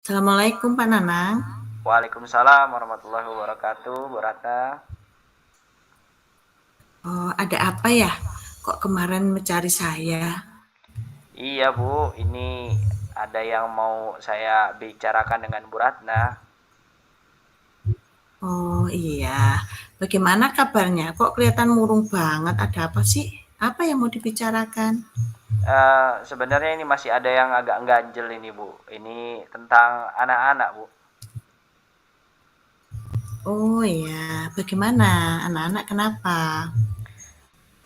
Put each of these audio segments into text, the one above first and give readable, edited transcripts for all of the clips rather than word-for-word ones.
Assalamualaikum Pak Nanang. Waalaikumsalam warahmatullahi wabarakatuh, Bu Ratna. Oh, ada apa ya? Kok kemarin mencari saya? Iya Bu, ini ada yang mau saya bicarakan dengan Bu Ratna. Oh iya, bagaimana kabarnya? Kok kelihatan murung banget? Ada apa sih? Apa yang mau dibicarakan? Sebenarnya ini masih ada yang agak ganjel ini Bu. Ini tentang anak-anak Bu. Oh iya, bagaimana? Anak-anak kenapa?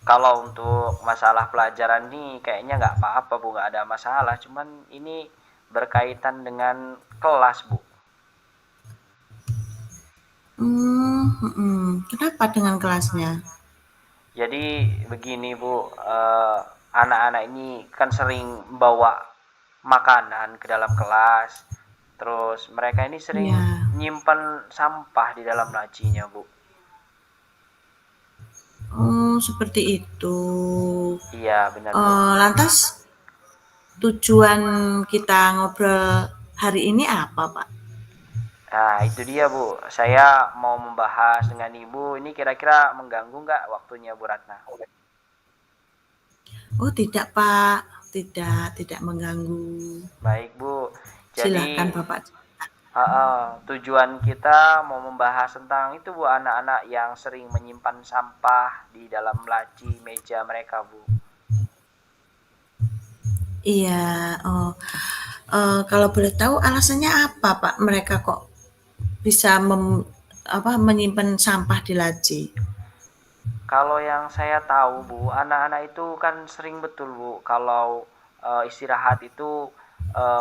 Kalau untuk masalah pelajaran nih kayaknya nggak apa-apa Bu, nggak ada masalah. Cuman ini berkaitan dengan kelas Bu. Kenapa dengan kelasnya? Jadi begini Bu, anak-anak ini kan sering bawa makanan ke dalam kelas. Terus mereka ini sering Iya. nyimpan sampah di dalam lacinya, Bu. Oh, seperti itu. Iya, benar, Bu. Lantas tujuan kita ngobrol hari ini apa, Pak? Nah, itu dia, Bu. Saya mau membahas dengan Ibu. Ini kira-kira mengganggu nggak waktunya, Bu Ratna? Oh tidak Pak, tidak mengganggu. Baik, Bu. Silakan Jadi, Bapak. tujuan kita mau membahas tentang itu, Bu. Anak-anak yang sering menyimpan sampah di dalam laci meja mereka, Bu. Iya, oh, kalau boleh tahu alasannya apa Pak? Mereka kok bisa menyimpan sampah di laci? Kalau yang saya tahu, Bu, anak-anak itu kan sering betul, Bu, kalau istirahat itu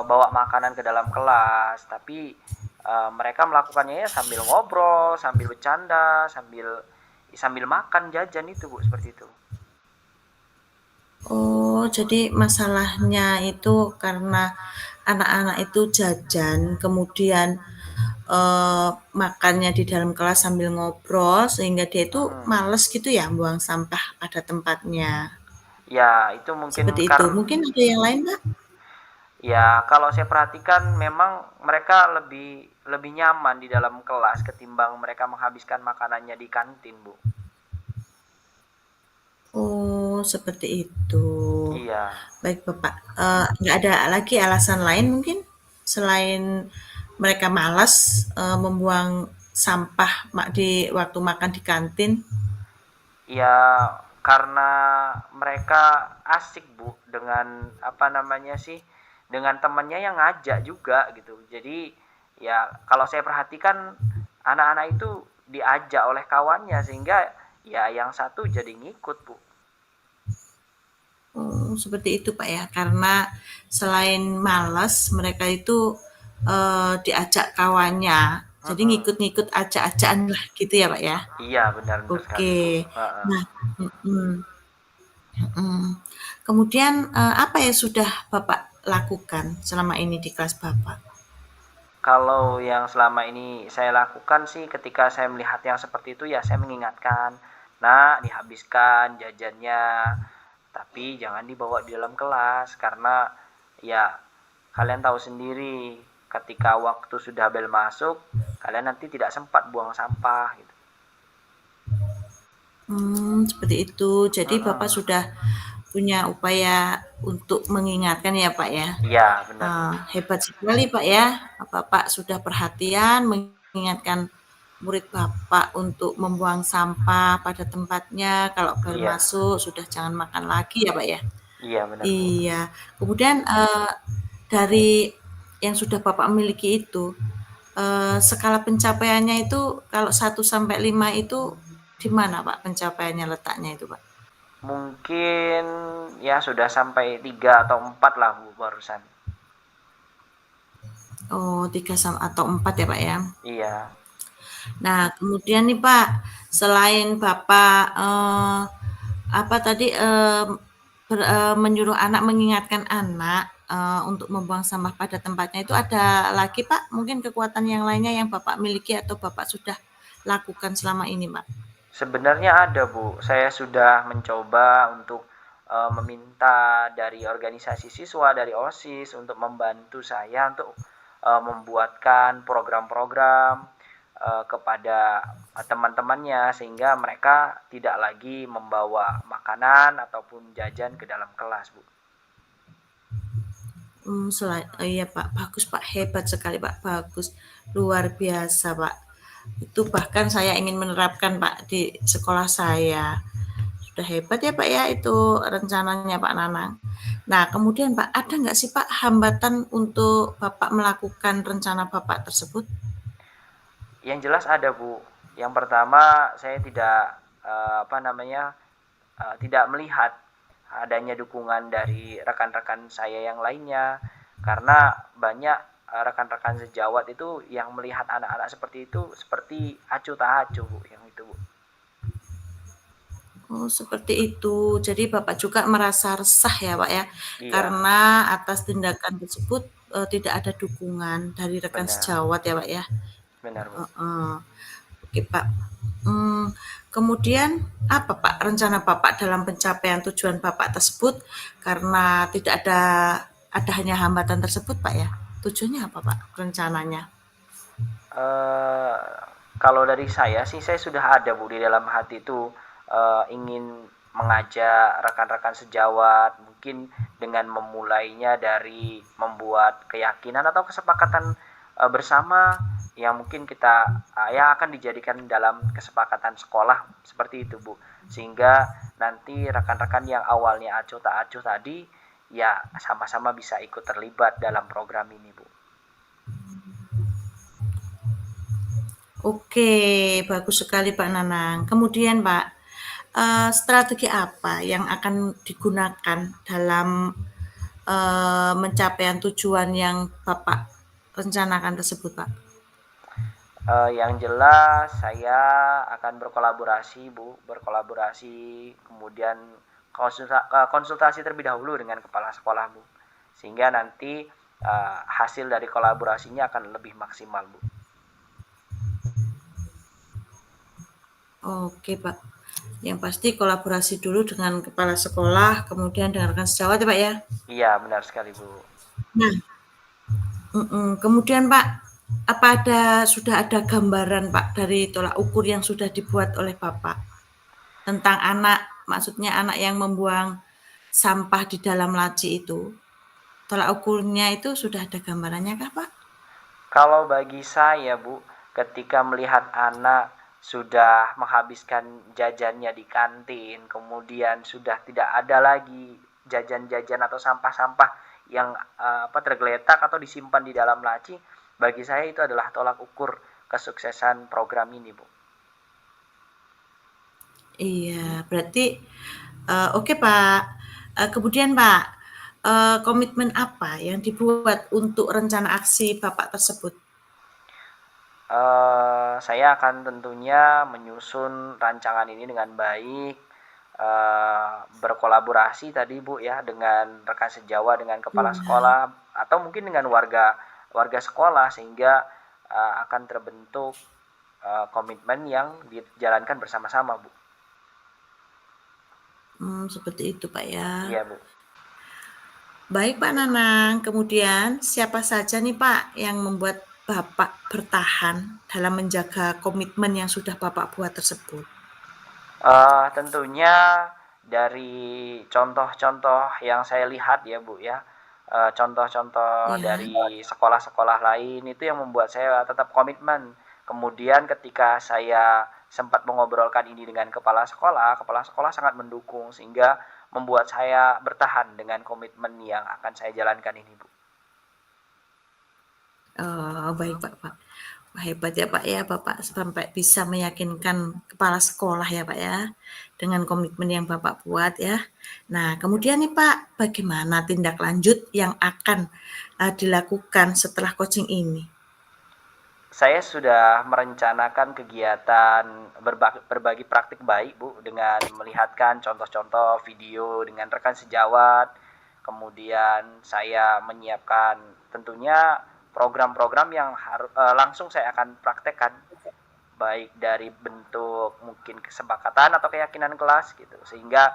bawa makanan ke dalam kelas, tapi mereka melakukannya ya sambil ngobrol, sambil bercanda, sambil sambil makan jajan itu, Bu, seperti itu. Oh, jadi masalahnya itu karena anak-anak itu jajan, kemudian makannya di dalam kelas sambil ngobrol, sehingga dia itu Mm-mm. males gitu ya buang sampah pada tempatnya. Ya, itu mungkin Seperti itu. karena Mungkin ada yang lain, Pak? ya kalau saya perhatikan memang mereka lebih lebih nyaman di dalam kelas ketimbang mereka menghabiskan makanannya di kantin, Bu. Oh, seperti itu. Iya. Baik, Bapak. Nggak ada lagi alasan lain mungkin selain mereka malas membuang sampah di waktu makan di kantin? Ya, karena mereka asik, Bu, dengan apa namanya sih, dengan temannya yang ngajak juga gitu. Jadi, ya kalau saya perhatikan anak-anak itu diajak oleh kawannya sehingga ya yang satu jadi ngikut, Bu. Oh, seperti itu, Pak ya. Karena selain malas, mereka itu diajak kawannya. Jadi Mm-mm. ngikut-ngikut acak-acakan lah gitu ya, Pak ya. Iya, benar-benar sekali, Oke. Bu. Heeh. Nah, mm, mm. Kemudian apa yang sudah Bapak lakukan selama ini di kelas Bapak? Kalau yang selama ini saya lakukan sih ketika saya melihat yang seperti itu ya saya mengingatkan, "Nak, dihabiskan jajannya, tapi jangan dibawa di dalam kelas karena ya kalian tahu sendiri ketika waktu sudah bel masuk, kalian nanti tidak sempat buang sampah gitu." Seperti itu. Jadi Bapak Mm-mm. sudah punya upaya untuk mengingatkan ya, Pak ya. Iya, benar Bu. Hebat sekali Pak ya. Bapak sudah perhatian mengingatkan murid Bapak untuk membuang sampah pada tempatnya. Kalau bel Iya, masuk sudah jangan makan lagi ya, Pak ya. iya benar Bu. Iya. Kemudian dari yang sudah Bapak miliki itu, skala pencapaiannya itu kalau 1 sampai 5 itu di mana Pak pencapaiannya letaknya itu Pak? Mungkin ya sudah sampai 3 atau 4 lah Bu barusan. Oh, 3 atau 4 ya Pak ya. Iya. Nah, kemudian nih Pak, selain Bapak apa tadi menyuruh anak mengingatkan anak untuk membuang sampah pada tempatnya itu ada lagi Pak, mungkin kekuatan yang lainnya yang Bapak miliki atau Bapak sudah lakukan selama ini Pak? Sebenarnya ada, Bu. Saya sudah mencoba untuk meminta dari organisasi siswa, dari OSIS untuk membantu saya untuk membuatkan program-program kepada teman-temannya sehingga mereka tidak lagi membawa makanan ataupun jajan ke dalam kelas, Bu. Iya Pak, bagus Pak, hebat sekali Pak, bagus, luar biasa Pak. Itu bahkan saya ingin menerapkan Pak di sekolah saya. Sudah hebat ya Pak ya itu rencananya Pak Nanang. Nah kemudian Pak, ada nggak sih Pak hambatan untuk Bapak melakukan rencana Bapak tersebut? Yang jelas ada, Bu. Yang pertama, saya tidak tidak melihat adanya dukungan dari rekan-rekan saya yang lainnya, karena banyak rekan-rekan sejawat itu yang melihat anak-anak seperti itu seperti acuh tak acuh, Bu, yang itu, Bu. Oh, seperti itu. Jadi Bapak juga merasa resah ya, Pak ya, Iya, karena atas tindakan tersebut tidak ada dukungan dari rekan benar, sejawat ya, Pak ya. benar, Bu. Heeh. Oke, Pak. Hmm, kemudian apa Pak rencana Bapak dalam pencapaian tujuan Bapak tersebut karena tidak ada hanya hambatan tersebut, Pak ya? Tujuannya apa, Pak, rencananya? Eh, Kalau dari saya sih, saya sudah ada, Bu, di dalam hati itu ingin mengajak rekan-rekan sejawat, mungkin dengan memulainya dari membuat keyakinan atau kesepakatan bersama yang mungkin kita yang akan dijadikan dalam kesepakatan sekolah seperti itu, Bu. Sehingga nanti rekan-rekan yang awalnya acuh tak acuh tadi ya sama-sama bisa ikut terlibat dalam program ini, Bu. Oke, bagus sekali Pak Nanang. Kemudian Pak, strategi apa yang akan digunakan dalam pencapaian tujuan yang Bapak rencanakan tersebut, Pak? Yang jelas saya akan berkolaborasi, Bu, berkolaborasi, kemudian konsultasi terlebih dahulu dengan kepala sekolah, Bu, sehingga nanti hasil dari kolaborasinya akan lebih maksimal, Bu. Oke, Pak. Yang pasti kolaborasi dulu dengan kepala sekolah, kemudian dengan rekan sejawat ya, Pak ya. Iya, benar sekali, Bu. Nah, kemudian Pak, apa sudah ada gambaran Pak dari tolak ukur yang sudah dibuat oleh Bapak tentang anak, maksudnya anak yang membuang sampah di dalam laci itu? Tolak ukurnya itu sudah ada gambarannya kah, Pak? Kalau bagi saya, Bu, ketika melihat anak sudah menghabiskan jajannya di kantin, kemudian sudah tidak ada lagi jajan-jajan atau sampah-sampah yang tergeletak atau disimpan di dalam laci, bagi saya itu adalah tolak ukur kesuksesan program ini, Bu. Iya, berarti oke, Pak. Kemudian, Pak, komitmen apa yang dibuat untuk rencana aksi Bapak tersebut? Saya akan tentunya menyusun rancangan ini dengan baik, berkolaborasi tadi, Bu, ya, dengan rekan sejawat, dengan kepala Iya. sekolah, atau mungkin dengan warga warga sekolah sehingga akan terbentuk komitmen yang dijalankan bersama-sama, Bu. Seperti itu, Pak ya. Iya, Bu. Baik, Pak Nanang. Kemudian siapa saja nih, Pak, yang membuat Bapak bertahan dalam menjaga komitmen yang sudah Bapak buat tersebut? Tentunya dari contoh-contoh yang saya lihat ya, Bu, ya, contoh-contoh Iya. dari sekolah-sekolah lain itu yang membuat saya tetap komitmen. Kemudian ketika saya sempat mengobrolkan ini dengan kepala sekolah sangat mendukung sehingga membuat saya bertahan dengan komitmen yang akan saya jalankan ini, Bu. Oh, baik, Pak. Wah, hebat ya, Pak ya, Bapak sampai bisa meyakinkan kepala sekolah ya, Pak ya, dengan komitmen yang Bapak buat ya. Nah, kemudian nih, Pak, bagaimana tindak lanjut yang akan dilakukan setelah coaching ini? Saya sudah merencanakan kegiatan berbagi praktik baik, Bu, dengan melihatkan contoh-contoh video dengan rekan sejawat. Kemudian saya menyiapkan tentunya program-program yang langsung saya akan praktekkan, baik dari bentuk mungkin kesepakatan atau keyakinan kelas gitu, sehingga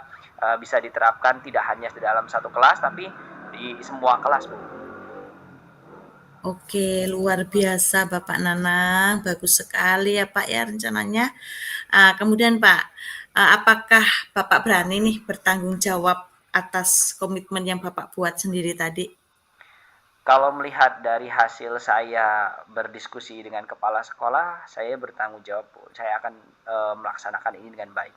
bisa diterapkan tidak hanya di dalam satu kelas tapi di semua kelas, Bu. Oke, luar biasa Bapak Nanang, bagus sekali ya Pak ya rencananya. Kemudian Pak, apakah Bapak berani nih bertanggung jawab atas komitmen yang Bapak buat sendiri tadi? Kalau melihat dari hasil saya berdiskusi dengan kepala sekolah, saya bertanggung jawab, Bu. Saya akan melaksanakan ini dengan baik.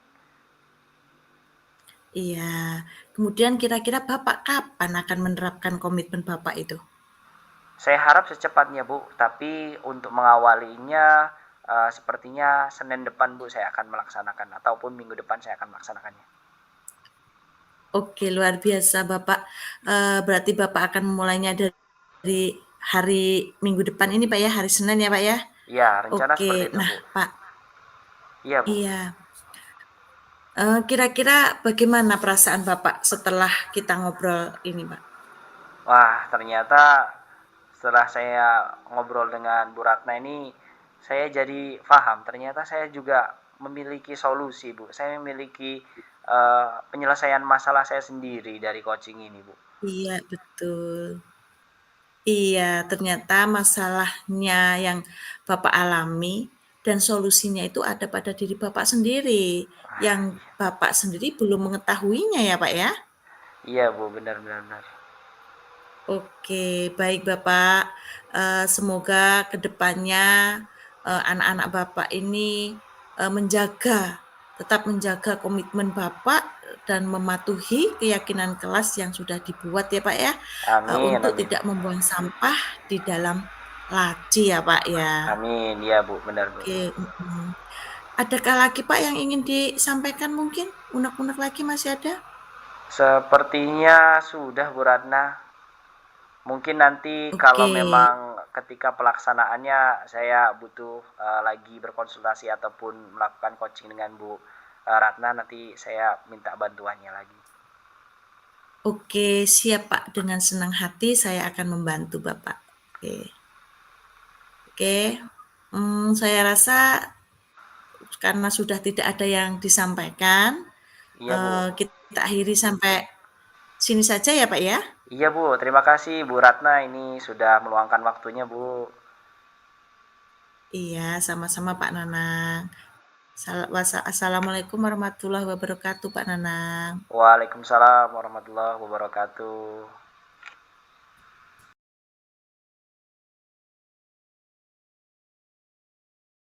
Iya, kemudian kira-kira Bapak kapan akan menerapkan komitmen Bapak itu? Saya harap secepatnya, Bu, tapi untuk mengawalinya sepertinya Senin depan, Bu, saya akan melaksanakan ataupun minggu depan saya akan melaksanakannya. Oke, luar biasa Bapak. Berarti Bapak akan memulainya dari hari Minggu depan ini Pak ya, hari Senin ya Pak ya? Iya, rencana Oke, seperti itu, nah Bu. Pak, Iya, Bu. iya, kira-kira bagaimana perasaan Bapak setelah kita ngobrol ini Pak? Wah, ternyata setelah saya ngobrol dengan Bu Ratna ini, saya jadi paham. Ternyata saya juga memiliki solusi, Bu. Saya memiliki penyelesaian masalah saya sendiri dari coaching ini, Bu. Iya, betul. Iya, ternyata masalahnya yang Bapak alami dan solusinya itu ada pada diri Bapak sendiri, yang Bapak sendiri belum mengetahuinya ya, Pak, ya? Iya, Bu, benar benar benar. Oke, baik Bapak, semoga ke depannya, anak-anak Bapak ini, tetap menjaga komitmen Bapak dan mematuhi keyakinan kelas yang sudah dibuat ya, Pak, ya, Amin, untuk amin. tidak membuang sampah di dalam laci ya, Pak, ya. Amin, iya, Bu, benar, Bu. Oke, adakah lagi, Pak, yang ingin disampaikan mungkin? Unek-unek lagi masih ada? Sepertinya sudah, Bu Ratna. Mungkin nanti kalau Oke. memang ketika pelaksanaannya saya butuh lagi berkonsultasi ataupun melakukan coaching dengan Bu Ratna, nanti saya minta bantuannya lagi. Oke, siap Pak. Dengan senang hati saya akan membantu Bapak. Oke, oke. Saya rasa karena sudah tidak ada yang disampaikan, Iya, Bu. kita akhiri sampai sini saja ya Pak ya. Iya, Bu. Terima kasih Bu Ratna ini sudah meluangkan waktunya, Bu. Iya, sama-sama Pak Nanang. Assalamualaikum warahmatullahi wabarakatuh Pak Nanang. Waalaikumsalam warahmatullahi wabarakatuh.